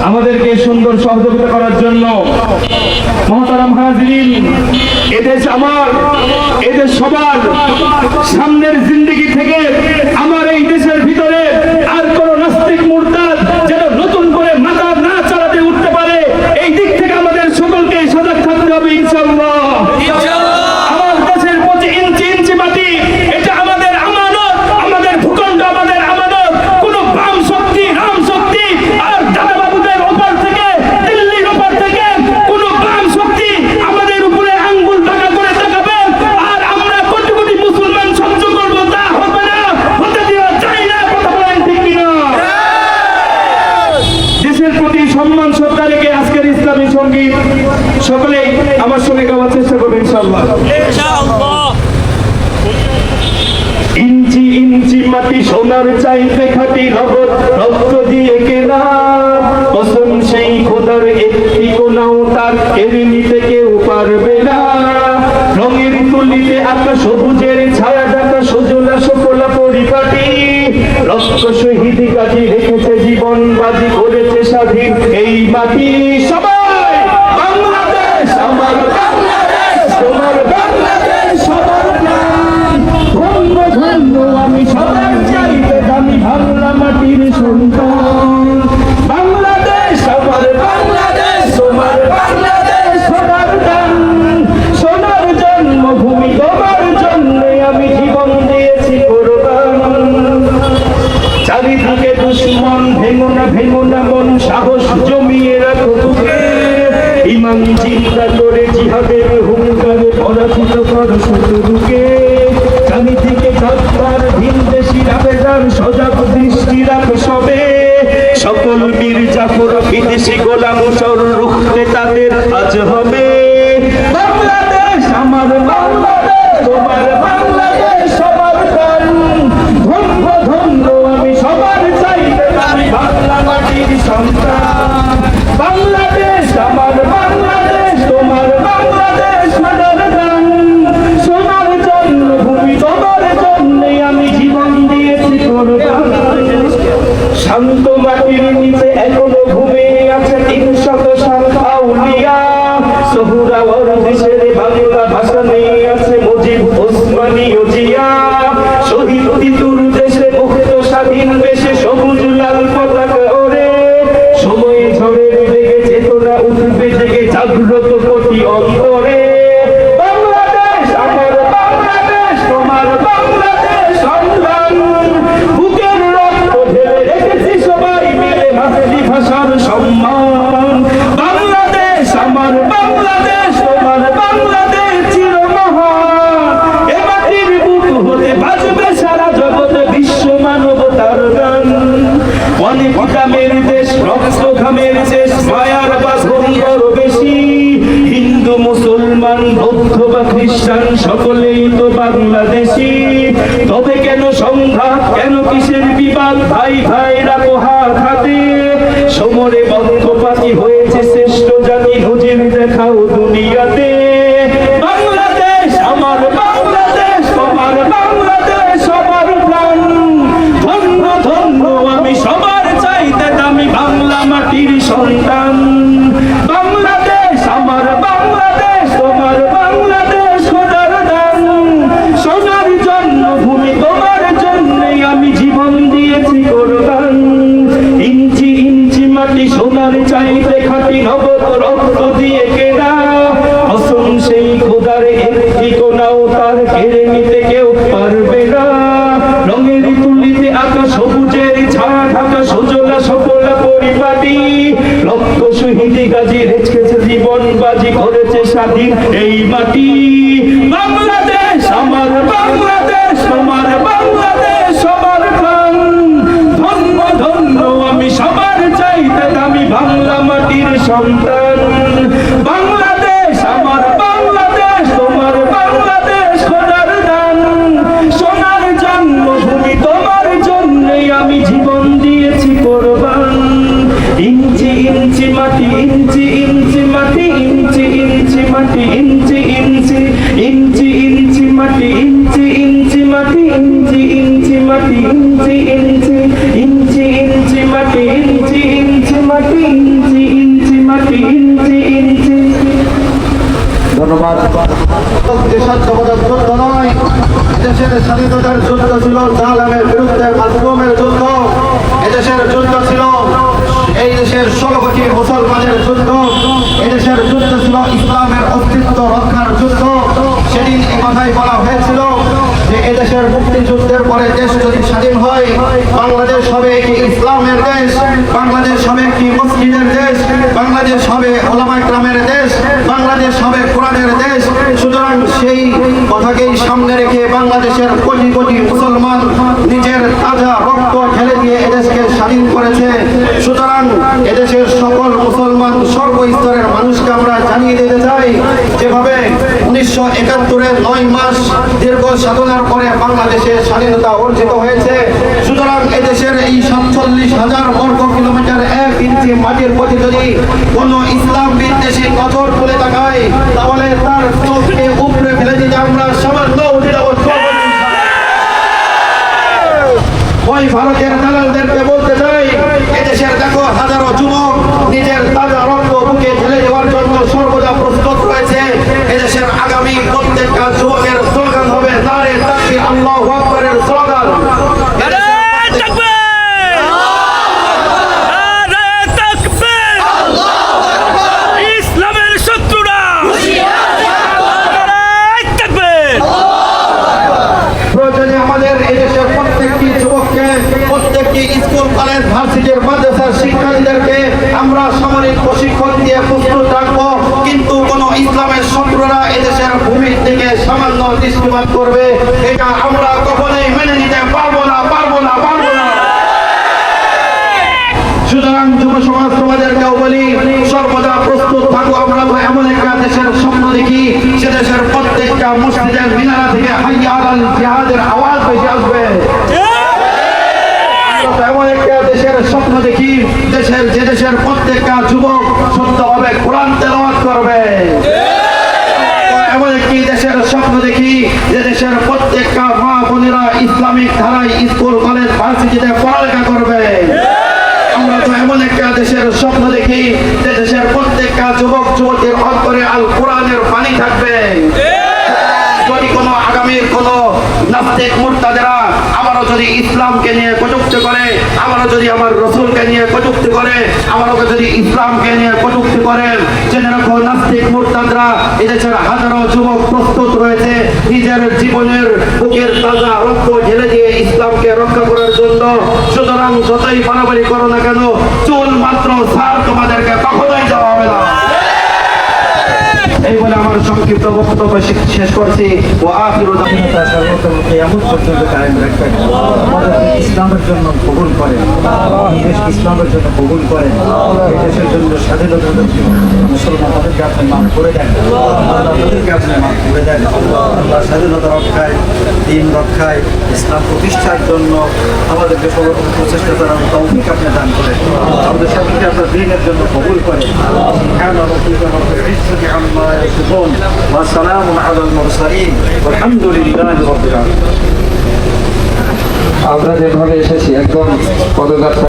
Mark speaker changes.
Speaker 1: আমাদেরকে সুন্দর সহযোগিতা করার জন্য। মহতারাম হাজিরিন, এদেশ আমার, এদেশ সবার। সামনের জিন্দেগি থেকে আমার এই দেশের ভিতরে আর কোন নাস্তিক মুরতাদ যেন নতুন করে মাথা না চালাতে উঠতে পারে, এই দিক থেকে আমাদের সকলকে সজাগ থাকতে হবে ইনশাআল্লাহ। আমার দেশের 25 ইঞ্চি ইঞ্চি মাটি, এটা আমাদের আমানত, আমাদের ভূখণ্ড আমাদের আমানত। কোন বাম শক্তি, রাম শক্তি আর দাদা বাবুদের ওপর থেকে, দিল্লির ওপর থেকে কোন বাম শক্তি আমাদের উপরে আঙ্গুল টাকা করে তাকাবে আর আমরা কোটি কোটি মুসলমান সহ্য করবো, তা হবে না, হতে দেওয়া যায় না। কথা বলেন ঠিক কিনা? দেশের প্রতি সম্মান শ্রদ্ধা রেখে আজকের ইসলামী সঙ্গীত সকলেই আমার সঙ্গে গাওয়ার চেষ্টা করবেন ইনশাআল্লাহ। ইঞ্চি ইঞ্চি মাটি সোনার চাইতে খাঁটি নগদ, রক্ত দিয়ে কেনা কসম সেই খোদার, একটি কোনাও তার কেড়ে নিতে কেউ পারবে না। রঙের তুলিতে আঁকা সবুজের ছায়া ঢাকা সজলা সকলা পরিপাটি, রক্ত শহীদ গাজী রেখেছে জীবন বাজি, করেছে স্বাধীন এই মাটি। সবাই বাংলাদেশ আমার, বাংলাদেশ তোমার, বাংলাদেশ সবার প্রাণ। ধন্য ধন্য আমি সবার চাইতে দামি বাংলা মাটির সন্তান। বাংলাদেশ আমার, বাংলাদেশ তোমার, বাংলাদেশ সবার প্রাণ। সোনার জন্মভূমি, তোমার জন্য আমি জীবন দিয়েছি কোরবান। চারিদিকে দুশ্মন, ভেঙো না মন, সাহস জমিয়ে রাখো বুকে। ইমান চিন্তা করে জিহাদের হুঙ্কারে পরাজিত করো শত্রুকে। চারিদিকে ঝড় ভিনদেশীর আবেদন, সজাগ দৃষ্টি রাখো সবে। সকল বীর জাফর বিদেশি গোলাম চর রুখতে তাদের আজ হবে। বাংলাদেশ আমার, বাংলাদেশ তোমার, বাংলাদেশ সবার প্রাণ। ধন্য ধন্য আমি সবার চাইতে আমি বাংলা মাটির সন্তান। বাংলাদেশ আমার, বাংলাদেশ তোমার, বাংলাদেশ সোনার প্রাণ। সোনার জন্মভূমি, তোমার জন্যে আমি জীবন দিয়েছি কোরবান। শান্ত মাটির নিচে এখনো ঘুমিয়ে আছে 300 শান্ত আউলিয়া। সোহরাওয়ার দেশের বাংলা ভাষা নিয়ে আছে মুজিব, ওসমানী ও জিয়া। শহীদ তিতুর দেশে মুক্ত স্বাধীন দেশে সবুজ লাল পতাকা ওড়ে। সময়ে ঝড়ের বেগে চেতনা উঠবে জেগে, জাগ্রত কোটি অন্তরে। বাংলাদেশ আমার, বাংলাদেশ তোমার, বাংলাদেশ সন্তান। বুকের রক্ত ঢেলে রেখেছি সবাই মিলে মাতৃভাষার সম্মান। বাংলাদেশ আমার, বাংলাদেশ তোমার, বাংলাদেশ চিরমহান। এ মাটির বুক হতে বাজবে সারা জগতে বিশ্ব মানবতার গান। অনেক গ্রামের দেশ, রক্ত ঘামের দেশ, মায়ার বাঁধন বড় বেশি। হিন্দু মুসলমান বৌদ্ধ বা খ্রিস্টান সকলেই তো বাংলাদেশি। তবে কেন সংঘাত, কেন কিসের বিবাদ? ভাই ভাই রাখো হাত হাতে। সমরে বদ্ধপাতি হয়েছে শ্রেষ্ঠ জাতি, নজির দেখাও দুনিয়াতে। বাংলাদেশ আমার, বাংলাদেশ তোমার, বাংলাদেশ সবার প্রাণ। ধন্য ধন্য আমি সবার চাইতে দামি বাংলা মাটির সন্তান। বাংলাদেশ আমার, বাংলাদেশ তোমার, বাংলাদেশ সোনার দান। সোনার জন্মভূমি, তোমার জন্যে আমি জীবন দিয়েছি কোরবান। ইঞ্চি ইঞ্চি মাটি সোনার চাইতে খাঁটি নগদ, রক্ত দিয়ে কেনা কসম সেই খোদার, একটি কোনাও তার কেড়ে নিতে কেউ পারবে না। রঙের তুলিতে আঁকা সবুজের ছায়া ঢাকা সজলা সকলা পরিপাটি, রক্ত শহীদ গাজী রেখেছে জীবন বাজি, করেছে স্বাধীন এই মাটি। বাংলাদেশ আমার, বাংলাদেশ তোমার, বাংলাদেশ সবার প্রাণ। ধন্য ধন্য আমি সবার চাইতে দামি বাংলা মাটির সন্তান। বাংলাদেশ আমার, বাংলাদেশ তোমার, বাংলাদেশ সোনার দান। সোনার জন্মভূমি, তোমার জন্যই আমি জীবন দিয়েছি কোরবান। ইঞ্চি ইঞ্চি মাটি, ইঞ্চি ইঞ্চি মাটি, ইঞ্চি ইঞ্চি মাটি, ইঞ্চি ইঞ্চি, ইঞ্চি ইঞ্চি মাটি, ইঞ্চি ইঞ্চি মাটি, ইঞ্চি ইঞ্চি মাটি, ইঞ্চি ইঞ্চি, ইঞ্চি ইঞ্চি মাটি, ইঞ্চি ইঞ্চি মাটি ইঞ্চি ইঞ্চি মাটি ইঞ্চি ইঞ্চি। ধন্যবাদ।
Speaker 2: দেশের যুদ্ধ নয়, দেশের স্বাধীনতার যুদ্ধ ছিল জালেমের বিরুদ্ধে মাজলুমের যুদ্ধ। এদেশের যুদ্ধ ছিল এই দেশের 16 কোটি মুসলমানের যুদ্ধ। এদেশের যুদ্ধ ছিল ইসলামের অস্তিত্ব রক্ষার যুদ্ধ। সেদিন এই কথাই বলা হয়েছিল যে এদেশের মুক্তিযুদ্ধের পরে দেশ যদি স্বাধীন হয়, বাংলাদেশ হবে একটি ইসলামের দেশ, বাংলাদেশ হবে একটি মসজিদের দেশ, বাংলাদেশ হবে ওলামা ইকরামের দেশ, বাংলাদেশ হবে কোরআনের দেশ। সুতরাং সেই কথাকেই সামনে রেখে বাংলাদেশের কোটি কোটি মুসলমান নিজের তাজা রক্ত ঢেলে দিয়ে এদেশকে স্বাধীন করেছে। সুতরাং এদেশের সকল মুসলমান সর্বস্তরের মানুষকে আমরা জানিয়ে দিতে চাই, যেভাবে 1971-এর 9 মাস দীর্ঘ সাধনার পরে বাংলাদেশে স্বাধীনতা অর্জিত হয়েছে। সুতরাং এদেশের এই 47,000 বর্গ কিলোমিটার 1 ইঞ্চি মাটির প্রতি যদি কোনো ইসলাম বিদ্বেষী নজর তুলে তাকায়, তাহলে তার চোখকে উপরে ফেলে দিতে আমরা সামান্য দ্বিধাবোধ করব না। ওই ভারতের দালালদেরকে বলতে চাই, এদেশের দেখো হাজারো যুবক নিজের তাজা রক্ত বুকে ঢেলে দেওয়ার জন্য সর্বদা প্রস্তুত রয়েছে। এদেশের আগামী প্রত্যেকটা যুবকের স্লোগান হবে নারে তাকবীর, আল্লাহু আকবারের স্লোগান। স্কুল কলেজ ভার্সিটির মাদ্রাসার শিক্ষার্থীদেরকে আমরা সামরিক প্রশিক্ষণ দিয়ে প্রস্তুত রাখবো, কিন্তু কোন ইসলামের শত্রুরা এদেশের ভূমির থেকে সামান্য দৃষ্টিপাত করবে, এটা আমরা কখনোই মেনে নিতে পারবো না, পারবো না, পারবো না। সুতরাং যুব সমাজ তোমাদেরকেও বলি, সর্বদা প্রস্তুত থাকো। আমরা তো এমন একটা দেশের স্বপ্ন দেখি, সে দেশের প্রত্যেকটা মসজিদের মিনারা থেকে হাইয়া আলাল জিহাদের আওয়াজ বেশি আসবে। এমন একটা দেশের স্বপ্ন দেখি, যে দেশের প্রত্যেকটা যুবক শুদ্ধভাবে কোরআন তেলাওয়াত করবে। এমন একটি দেশের স্বপ্ন দেখি, যে দেশের প্রত্যেকটা মা বোনেরা ইসলামিক ধারায় স্কুল কলেজ ভার্সিটিতে পড়ালেখা করবে। আমরা তো এমন একটা দেশের স্বপ্ন দেখি, যে দেশের প্রত্যেকটা যুবক যুবতীর অন্তরে আল কোরআনের পানি থাকবে। যদি কোনো আগামীর কোনো নাস্তিক মুরতাদেরা আমারও যদি ইসলামকে নিয়ে কটূক্তি করে, আমারও যদি আমার রসুলকে নিয়ে কটূক্তি করে, আমারও যদি ইসলামকে নিয়ে কটূক্তি করে, জেনে রাখো নাস্তিক মুরতাদরা এদেশের হাজারো যুবক প্রস্তুত রয়েছে নিজের জীবনের বুকের তাজা রক্ত ঢেলে দিয়ে ইসলামকে রক্ষা করার জন্য। সুতরাং যতই বাড়াবাড়ি করো না কেন, চুল মাত্র সার তোমাদেরকে কখনোই দেওয়া হবে না। এই বলে আমার সংক্ষিপ্ত বক্তব্য শেষ করছি। ও আখিরু দাওয়ানা সর্বতম কিয়ামত পর্যন্ত কায়েম রাখবেন। আমাদের ইসলামের জন্য কবুল করেন, ইসলামের জন্য কবুল করেন। এই দেশের জন্য স্বাধীনতার জন্য মুসলমানদেরকে আপনি মাফ করে দেন, আল্লাহদেরকে আপনি মাফ করে দেন। আল্লাহ স্বাধীনতা রক্ষায়, দিন রক্ষায়, ইসলাম প্রতিষ্ঠার জন্য আমাদেরকে সর্বোচ্চ প্রচেষ্টা করার তৌফিক আপনি দান করেন। আমাদের সকলকে আপনার দিনের জন্য কবুল করেন। والسلام على المرسلين والحمد لله رب العالمين।
Speaker 3: আমরা যেভাবে এসেছি একদম পদযাত্রা